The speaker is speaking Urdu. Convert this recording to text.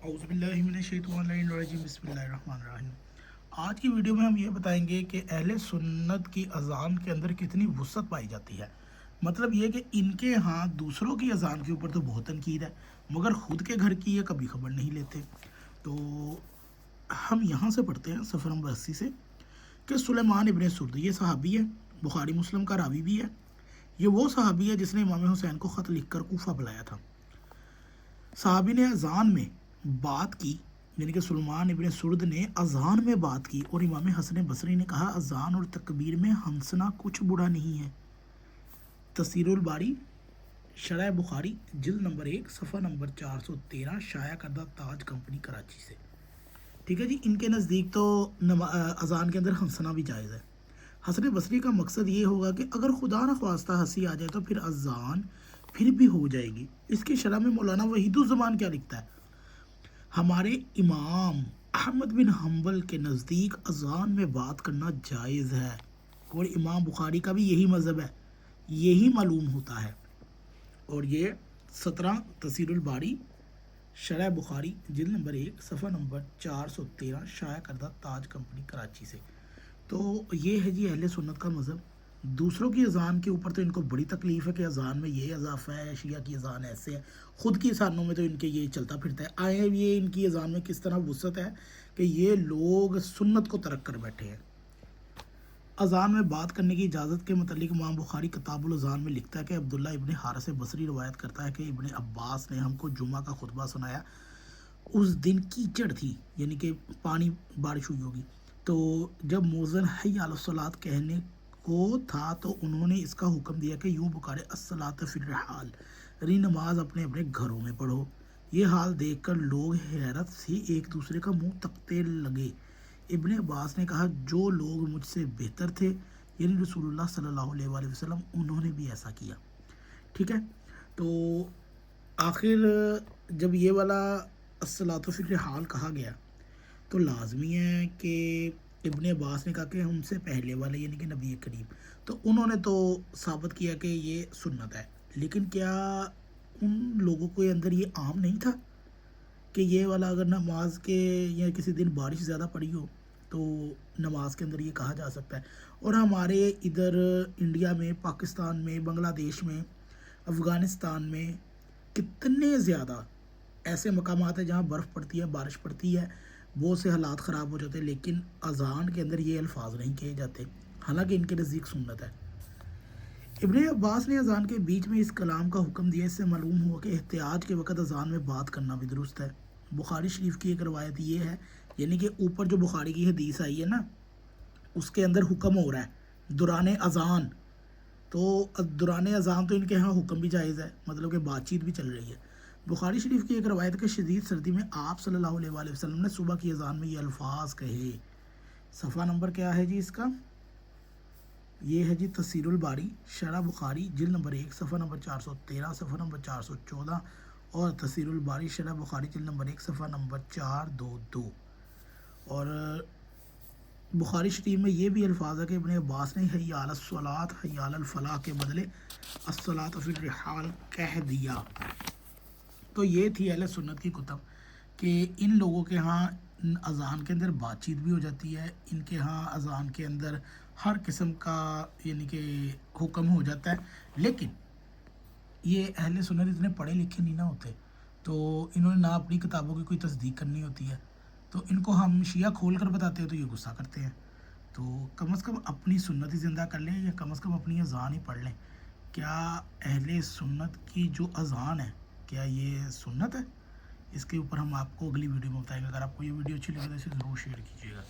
اعوذ باللہ من الشیطان الرجیم بسم اللہ الرحمن الرحیم۔ آج کی ویڈیو میں ہم یہ بتائیں گے کہ اہل سنت کی اذان کے اندر کتنی وسعت پائی جاتی ہے۔ مطلب یہ کہ ان کے ہاں دوسروں کی اذان کے اوپر تو بہت تنقید ہے، مگر خود کے گھر کی یہ کبھی خبر نہیں لیتے۔ تو ہم یہاں سے پڑھتے ہیں صفحہ نمبر 80 سے کہ سلیمان ابن سرد یہ صحابی ہے، بخاری مسلم کا راوی بھی ہے۔ یہ وہ صحابی ہے جس نے امام حسین کو خط لکھ کر کوفہ بلایا تھا۔ صحابی نے اذان میں بات کی، یعنی کہ سلیمان ابن سرد نے اذان میں بات کی، اور امام حسن بصری نے کہا اذان اور تکبیر میں ہنسنا کچھ برا نہیں ہے۔ تفسیر الباری شرح بخاری جلد نمبر 1 صفحہ نمبر 413 شائع کردہ تاج کمپنی کراچی سے۔ ٹھیک ہے جی، ان کے نزدیک تو اذان کے اندر ہنسنا بھی جائز ہے۔ حسن بصری کا مقصد یہ ہوگا کہ اگر خدا نخواستہ ہنسی آ جائے تو پھر اذان پھر بھی ہو جائے گی۔ اس کی شرح میں مولانا وحید الزمان کیا لکھتا ہے؟ ہمارے امام احمد بن حنبل کے نزدیک اذان میں بات کرنا جائز ہے، اور امام بخاری کا بھی یہی مذہب ہے، یہی معلوم ہوتا ہے۔ اور یہ 17 تفسیر الباری شرح بخاری جلد نمبر 1 صفحہ نمبر 413 شائع کردہ تاج کمپنی کراچی سے۔ تو یہ ہے جی اہل سنت کا مذہب۔ دوسروں کی اذان کے اوپر تو ان کو بڑی تکلیف ہے کہ اذان میں یہ اضافہ ہے، شیعہ کی اذان ایسے ہے، خود کی اذانوں میں تو ان کے یہ چلتا پھرتا ہے۔ آئے یہ ان کی اذان میں کس طرح وسعت ہے کہ یہ لوگ سنت کو ترک کر بیٹھے ہیں۔ اذان میں بات کرنے کی اجازت کے متعلق امام بخاری کتاب الاذان میں لکھتا ہے کہ عبداللہ ابن حارث بصری روایت کرتا ہے کہ ابن عباس نے ہم کو جمعہ کا خطبہ سنایا۔ اس دن کیچڑ تھی، یعنی کہ پانی بارش ہوئی ہوگی، تو جب مؤذن حی علی الصلاۃ کہنے کو تھا تو انہوں نے اس کا حکم دیا کہ یوں پکارے الصلاۃ فی الرحال، یعنی نماز اپنے اپنے گھروں میں پڑھو۔ یہ حال دیکھ کر لوگ حیرت سے ایک دوسرے کا منہ تکتے لگے۔ ابن عباس نے کہا جو لوگ مجھ سے بہتر تھے، یعنی رسول اللہ صلی اللہ علیہ وآلہ وسلم، انہوں نے بھی ایسا کیا۔ ٹھیک ہے، تو آخر جب یہ والا الصلاۃ فی الرحال کہا گیا تو لازمی ہے کہ ابن عباس نے کہا کہ ہم سے پہلے والے یعنی کہ نبی کریم، تو انہوں نے تو ثابت کیا کہ یہ سنت ہے، لیکن کیا ان لوگوں کے اندر یہ عام نہیں تھا کہ یہ والا اگر نماز کے یا کسی دن بارش زیادہ پڑی ہو تو نماز کے اندر یہ کہا جا سکتا ہے؟ اور ہمارے ادھر انڈیا میں، پاکستان میں، بنگلہ دیش میں، افغانستان میں کتنے زیادہ ایسے مقامات ہیں جہاں برف پڑتی ہے، بارش پڑتی ہے، بہت سے حالات خراب ہو جاتے ہیں، لیکن اذان کے اندر یہ الفاظ نہیں کہے جاتے، حالانکہ ان کے نزدیک سنت ہے۔ ابن عباس نے اذان کے بیچ میں اس کلام کا حکم دیا۔ اس سے معلوم ہوا کہ احتیاج کے وقت اذان میں بات کرنا بھی درست ہے۔ بخاری شریف کی ایک روایت یہ ہے، یعنی کہ اوپر جو بخاری کی حدیث آئی ہے نا، اس کے اندر حکم ہو رہا ہے دوران اذان، تو دوران اذان تو ان کے ہاں حکم بھی جائز ہے، مطلب کہ بات چیت بھی چل رہی ہے۔ بخاری شریف کی ایک روایت کہ شدید سردی میں آپ صلی اللہ علیہ وآلہ وسلم نے صبح کی اذان میں یہ الفاظ کہے۔ صفحہ نمبر کیا ہے جی اس کا؟ یہ ہے جی تفسیر الباری شرح بخاری جلد نمبر 1 صفحہ نمبر 413 صفحہ نمبر 414، اور تفسیر الباری شرح بخاری جلد نمبر 1 صفحہ نمبر 422۔ اور بخاری شریف میں یہ بھی الفاظ ہے کہ ابن عباس نے حی علی الصلاۃ حی علی الفلاح کے بدلے الصلاۃ فی الرحال کہہ دیا۔ تو یہ تھی اہل سنت کی کتب کہ ان لوگوں کے ہاں اذان کے اندر بات چیت بھی ہو جاتی ہے، ان کے ہاں اذان کے اندر ہر قسم کا یعنی کہ حکم ہو جاتا ہے، لیکن یہ اہل سنت اتنے پڑھے لکھے نہیں نہ ہوتے، تو انہوں نے نہ اپنی کتابوں کی کوئی تصدیق کرنی ہوتی ہے، تو ان کو ہم شیعہ کھول کر بتاتے ہیں تو یہ غصہ کرتے ہیں۔ تو کم از کم اپنی سنت ہی زندہ کر لیں، یا کم از کم اپنی اذان ہی پڑھ لیں۔ کیا اہل سنت کی جو اذان ہے کیا یہ سنت ہے؟ اس کے اوپر ہم آپ کو اگلی ویڈیو میں بتائیں گے۔ اگر آپ کو یہ ویڈیو اچھی لگے تو اسے ضرور شیئر کیجیے گا۔